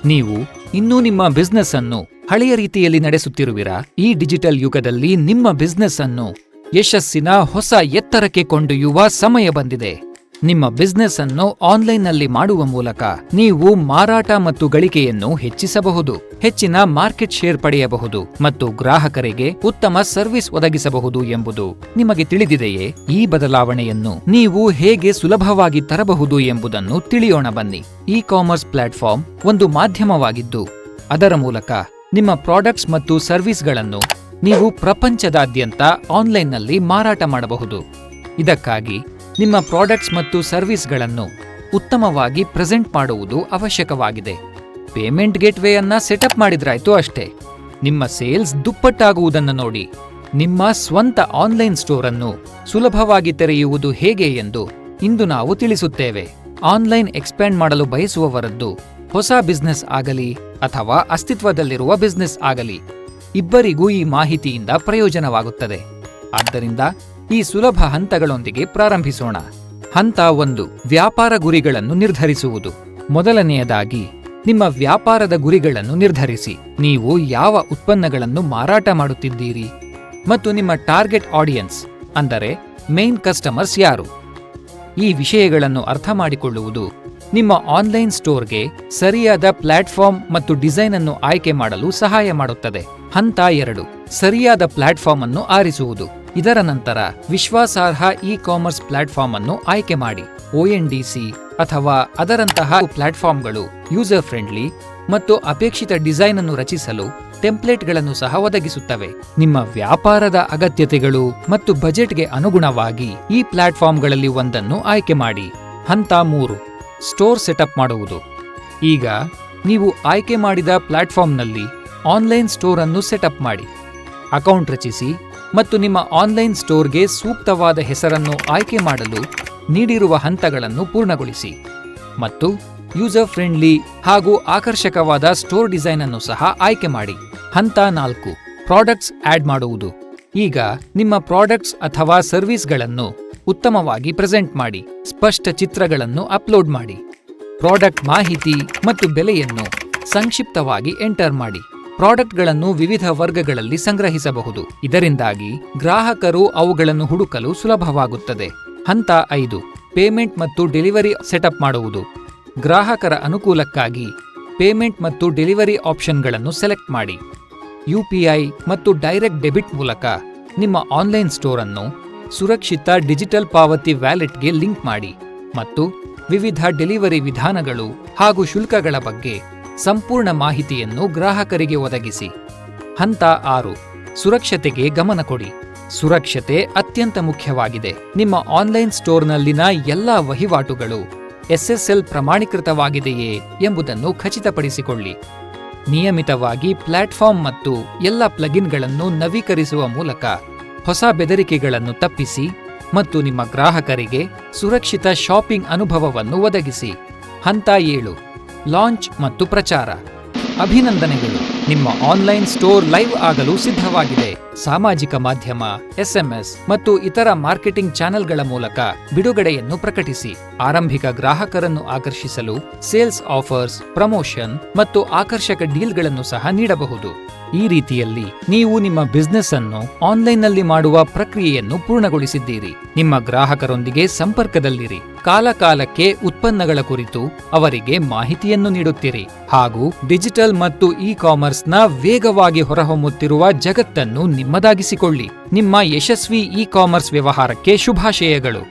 ನೀವು ಇನ್ನೂ ನಿಮ್ಮ ಬಿಸ್ನೆಸ್ ಅನ್ನು ಹಳೆಯ ರೀತಿಯಲ್ಲಿ ನಡೆಸುತ್ತಿರುವಿರಾ? ಈ ಡಿಜಿಟಲ್ ಯುಗದಲ್ಲಿ ನಿಮ್ಮ ಬಿಸ್ನೆಸ್ ಅನ್ನು ಯಶಸ್ಸಿನ ಹೊಸ ಎತ್ತರಕ್ಕೆ ಕೊಂಡೊಯ್ಯುವ ಸಮಯ ಬಂದಿದೆ. ನಿಮ್ಮ ಬಿಸ್ನೆಸ್ ಅನ್ನು ಆನ್ಲೈನ್ನಲ್ಲಿ ಮಾಡುವ ಮೂಲಕ ನೀವು ಮಾರಾಟ ಮತ್ತು ಗಳಿಕೆಯನ್ನು ಹೆಚ್ಚಿಸಬಹುದು, ಹೆಚ್ಚಿನ ಮಾರ್ಕೆಟ್ ಶೇರ್ ಪಡೆಯಬಹುದು ಮತ್ತು ಗ್ರಾಹಕರಿಗೆ ಉತ್ತಮ ಸರ್ವಿಸ್ ಒದಗಿಸಬಹುದು ಎಂಬುದು ನಿಮಗೆ ತಿಳಿದಿದೆಯೇ? ಈ ಬದಲಾವಣೆಯನ್ನು ನೀವು ಹೇಗೆ ಸುಲಭವಾಗಿ ತರಬಹುದು ಎಂಬುದನ್ನು ತಿಳಿಯೋಣ ಬನ್ನಿ. ಇ ಕಾಮರ್ಸ್ ಪ್ಲಾಟ್ಫಾರ್ಮ್ ಒಂದು ಮಾಧ್ಯಮವಾಗಿದ್ದು, ಅದರ ಮೂಲಕ ನಿಮ್ಮ ಪ್ರಾಡಕ್ಟ್ಸ್ ಮತ್ತು ಸರ್ವಿಸ್ಗಳನ್ನು ನೀವು ಪ್ರಪಂಚದಾದ್ಯಂತ ಆನ್ಲೈನ್ನಲ್ಲಿ ಮಾರಾಟ ಮಾಡಬಹುದು. ಇದಕ್ಕಾಗಿ ನಿಮ್ಮ ಪ್ರಾಡಕ್ಟ್ಸ್ ಮತ್ತು ಸರ್ವಿಸ್ಗಳನ್ನು ಉತ್ತಮವಾಗಿ ಪ್ರೆಸೆಂಟ್ ಮಾಡುವುದು ಅವಶ್ಯಕವಾಗಿದೆ. ಪೇಮೆಂಟ್ ಗೇಟ್ವೇ ಅನ್ನ ಸೆಟಪ್ ಮಾಡಿದ್ರಾಯ್ತು ಅಷ್ಟೇ. ನಿಮ್ಮ ಸೇಲ್ಸ್ ದುಪ್ಪಟ್ಟಾಗುವುದನ್ನು ನೋಡಿ. ನಿಮ್ಮ ಸ್ವಂತ ಆನ್ಲೈನ್ ಸ್ಟೋರ್ ಅನ್ನು ಸುಲಭವಾಗಿ ತೆರೆಯುವುದು ಹೇಗೆ ಎಂದು ಇಂದು ನಾವು ತಿಳಿಸುತ್ತೇವೆ. ಆನ್ಲೈನ್ ಎಕ್ಸ್ಪ್ಯಾಂಡ್ ಮಾಡಲು ಬಯಸುವವರದ್ದು ಹೊಸ ಬಿಸ್ನೆಸ್ ಆಗಲಿ ಅಥವಾ ಅಸ್ತಿತ್ವದಲ್ಲಿರುವ ಬಿಸ್ನೆಸ್ ಆಗಲಿ, ಇಬ್ಬರಿಗೂ ಈ ಮಾಹಿತಿಯಿಂದ ಪ್ರಯೋಜನವಾಗುತ್ತದೆ. ಆದ್ದರಿಂದ ಈ ಸುಲಭ ಹಂತಗಳೊಂದಿಗೆ ಪ್ರಾರಂಭಿಸೋಣ. ಹಂತ 1, ವ್ಯಾಪಾರ ಗುರಿಗಳನ್ನು ನಿರ್ಧರಿಸುವುದು. ಮೊದಲನೆಯದಾಗಿ, ನಿಮ್ಮ ವ್ಯಾಪಾರದ ಗುರಿಗಳನ್ನು ನಿರ್ಧರಿಸಿ. ನೀವು ಯಾವ ಉತ್ಪನ್ನಗಳನ್ನು ಮಾರಾಟ ಮಾಡುತ್ತಿದ್ದೀರಿ ಮತ್ತು ನಿಮ್ಮ ಟಾರ್ಗೆಟ್ ಆಡಿಯನ್ಸ್ ಅಂದರೆ ಮೇನ್ ಕಸ್ಟಮರ್ಸ್ ಯಾರು? ಈ ವಿಷಯಗಳನ್ನು ಅರ್ಥ ಮಾಡಿಕೊಳ್ಳುವುದು ನಿಮ್ಮ ಆನ್ಲೈನ್ ಸ್ಟೋರ್ಗೆ ಸರಿಯಾದ ಪ್ಲಾಟ್ಫಾರ್ಮ್ ಮತ್ತು ಡಿಸೈನ್ ಅನ್ನು ಆಯ್ಕೆ ಮಾಡಲು ಸಹಾಯ ಮಾಡುತ್ತದೆ. ಹಂತ 2, ಸರಿಯಾದ ಪ್ಲಾಟ್ಫಾರ್ಮ್ ಅನ್ನು ಆರಿಸುವುದು. ಇದರ ನಂತರ ವಿಶ್ವಾಸಾರ್ಹ ಇ ಕಾಮರ್ಸ್ ಪ್ಲಾಟ್ಫಾರ್ಮ್ ಅನ್ನು ಆಯ್ಕೆ ಮಾಡಿ. ONDC ಅಥವಾ ಅದರಂತಹ ಪ್ಲಾಟ್ಫಾರ್ಮ್ಗಳು ಯೂಸರ್ ಫ್ರೆಂಡ್ಲಿ ಮತ್ತು ಅಪೇಕ್ಷಿತ ಡಿಸೈನ್ ಅನ್ನು ರಚಿಸಲು ಟೆಂಪ್ಲೇಟ್ಗಳನ್ನು ಸಹ ಒದಗಿಸುತ್ತವೆ. ನಿಮ್ಮ ವ್ಯಾಪಾರದ ಅಗತ್ಯತೆಗಳು ಮತ್ತು ಬಜೆಟ್ಗೆ ಅನುಗುಣವಾಗಿ ಈ ಪ್ಲಾಟ್ಫಾರ್ಮ್ಗಳಲ್ಲಿ ಒಂದನ್ನು ಆಯ್ಕೆ ಮಾಡಿ. ಹಂತ 3, ಸ್ಟೋರ್ ಸೆಟಪ್ ಮಾಡುವುದು. ಈಗ ನೀವು ಆಯ್ಕೆ ಮಾಡಿದ ಪ್ಲಾಟ್ಫಾರ್ಮ್ನಲ್ಲಿ ಆನ್ಲೈನ್ ಸ್ಟೋರ್ ಅನ್ನು ಸೆಟಪ್ ಮಾಡಿ. ಅಕೌಂಟ್ ರಚಿಸಿ ಮತ್ತು ನಿಮ್ಮ ಆನ್ಲೈನ್ ಸ್ಟೋರ್ಗೆ ಸೂಕ್ತವಾದ ಹೆಸರನ್ನು ಆಯ್ಕೆ ಮಾಡಲು ನೀಡಿರುವ ಹಂತಗಳನ್ನು ಪೂರ್ಣಗೊಳಿಸಿ ಮತ್ತು ಯೂಸರ್ ಫ್ರೆಂಡ್ಲಿ ಹಾಗೂ ಆಕರ್ಷಕವಾದ ಸ್ಟೋರ್ ಡಿಸೈನ್ ಅನ್ನು ಸಹ ಆಯ್ಕೆ ಮಾಡಿ. ಹಂತ 4, ಪ್ರಾಡಕ್ಟ್ಸ್ ಆಡ್ ಮಾಡುವುದು. ಈಗ ನಿಮ್ಮ ಪ್ರಾಡಕ್ಟ್ಸ್ ಅಥವಾ ಸರ್ವಿಸ್ಗಳನ್ನು ಉತ್ತಮವಾಗಿ ಪ್ರೆಸೆಂಟ್ ಮಾಡಿ. ಸ್ಪಷ್ಟ ಚಿತ್ರಗಳನ್ನು ಅಪ್ಲೋಡ್ ಮಾಡಿ. ಪ್ರಾಡಕ್ಟ್ ಮಾಹಿತಿ ಮತ್ತು ಬೆಲೆಯನ್ನು ಸಂಕ್ಷಿಪ್ತವಾಗಿ ಎಂಟರ್ ಮಾಡಿ. ಪ್ರಾಡಕ್ಟ್ಗಳನ್ನು ವಿವಿಧ ವರ್ಗಗಳಲ್ಲಿ ಸಂಗ್ರಹಿಸಬಹುದು. ಇದರಿಂದಾಗಿ ಗ್ರಾಹಕರು ಅವುಗಳನ್ನು ಹುಡುಕಲು ಸುಲಭವಾಗುತ್ತದೆ. ಹಂತ 5, ಪೇಮೆಂಟ್ ಮತ್ತು ಡೆಲಿವರಿ ಸೆಟಪ್ ಮಾಡುವುದು. ಗ್ರಾಹಕರ ಅನುಕೂಲಕ್ಕಾಗಿ ಪೇಮೆಂಟ್ ಮತ್ತು ಡೆಲಿವರಿ ಆಪ್ಷನ್ಗಳನ್ನು ಸೆಲೆಕ್ಟ್ ಮಾಡಿ. UPI ಮತ್ತು ಡೈರೆಕ್ಟ್ ಡೆಬಿಟ್ ಮೂಲಕ ನಿಮ್ಮ ಆನ್ಲೈನ್ ಸ್ಟೋರ್ ಅನ್ನು ಸುರಕ್ಷಿತ ಡಿಜಿಟಲ್ ಪಾವತಿ ವ್ಯಾಲೆಟ್ಗೆ ಲಿಂಕ್ ಮಾಡಿ ಮತ್ತು ವಿವಿಧ ಡೆಲಿವರಿ ವಿಧಾನಗಳು ಹಾಗೂ ಶುಲ್ಕಗಳ ಬಗ್ಗೆ ಸಂಪೂರ್ಣ ಮಾಹಿತಿಯನ್ನು ಗ್ರಾಹಕರಿಗೆ ಒದಗಿಸಿ. ಹಂತ 6, ಸುರಕ್ಷತೆಗೆ ಗಮನ ಕೊಡಿ. ಸುರಕ್ಷತೆ ಅತ್ಯಂತ ಮುಖ್ಯವಾಗಿದೆ. ನಿಮ್ಮ ಆನ್ಲೈನ್ ಸ್ಟೋರ್ನಲ್ಲಿನ ಎಲ್ಲಾ ವಹಿವಾಟುಗಳು SSL ಪ್ರಮಾಣೀಕೃತವಾಗಿದೆಯೇ ಎಂಬುದನ್ನು ಖಚಿತಪಡಿಸಿಕೊಳ್ಳಿ. ನಿಯಮಿತವಾಗಿ ಪ್ಲಾಟ್ಫಾರ್ಮ್ ಮತ್ತು ಎಲ್ಲ ಪ್ಲಗಿನ್ಗಳನ್ನು ನವೀಕರಿಸುವ ಮೂಲಕ ಹೊಸ ಬೆದರಿಕೆಗಳನ್ನು ತಪ್ಪಿಸಿ ಮತ್ತು ನಿಮ್ಮ ಗ್ರಾಹಕರಿಗೆ ಸುರಕ್ಷಿತ ಶಾಪಿಂಗ್ ಅನುಭವವನ್ನು ಒದಗಿಸಿ. ಹಂತ 7, ಲಾಂಚ್ ಮತ್ತು ಪ್ರಚಾರ. ಅಭಿನಂದನೆಗಳು, ನಿಮ್ಮ ಆನ್ಲೈನ್ ಸ್ಟೋರ್ ಲೈವ್ ಆಗಲು ಸಿದ್ಧವಾಗಿದೆ. ಸಾಮಾಜಿಕ ಮಾಧ್ಯಮ, SMS ಮತ್ತು ಇತರ ಮಾರ್ಕೆಟಿಂಗ್ ಚಾನೆಲ್ಗಳ ಮೂಲಕ ಬಿಡುಗಡೆಯನ್ನು ಪ್ರಕಟಿಸಿ. ಆರಂಭಿಕ ಗ್ರಾಹಕರನ್ನು ಆಕರ್ಷಿಸಲು ಸೇಲ್ಸ್ ಆಫರ್ಸ್, ಪ್ರಮೋಷನ್ ಮತ್ತು ಆಕರ್ಷಕ ಡೀಲ್ಗಳನ್ನು ಸಹ ನೀಡಬಹುದು. ಈ ರೀತಿಯಲ್ಲಿ ನೀವು ನಿಮ್ಮ ಬಿಸ್ನೆಸ್ ಅನ್ನು ಆನ್ಲೈನ್ನಲ್ಲಿ ಮಾಡುವ ಪ್ರಕ್ರಿಯೆಯನ್ನು ಪೂರ್ಣಗೊಳಿಸಿದ್ದೀರಿ. ನಿಮ್ಮ ಗ್ರಾಹಕರೊಂದಿಗೆ ಸಂಪರ್ಕದಲ್ಲಿರಿ. ಕಾಲಕಾಲಕ್ಕೆ ಉತ್ಪನ್ನಗಳ ಕುರಿತು ಅವರಿಗೆ ಮಾಹಿತಿಯನ್ನು ನೀಡುತ್ತೀರಿ ಹಾಗೂ ಡಿಜಿಟಲ್ ಮತ್ತು ಇ ಕಾಮರ್ಸ್ನ ವೇಗವಾಗಿ ಹೊರಹೊಮ್ಮುತ್ತಿರುವ ಜಗತ್ತನ್ನು ನಿಮ್ಮದಾಗಿಸಿಕೊಳ್ಳಿ. ನಿಮ್ಮ ಯಶಸ್ವಿ ಇ ಕಾಮರ್ಸ್ ವ್ಯವಹಾರಕ್ಕೆ ಶುಭಾಶಯಗಳು.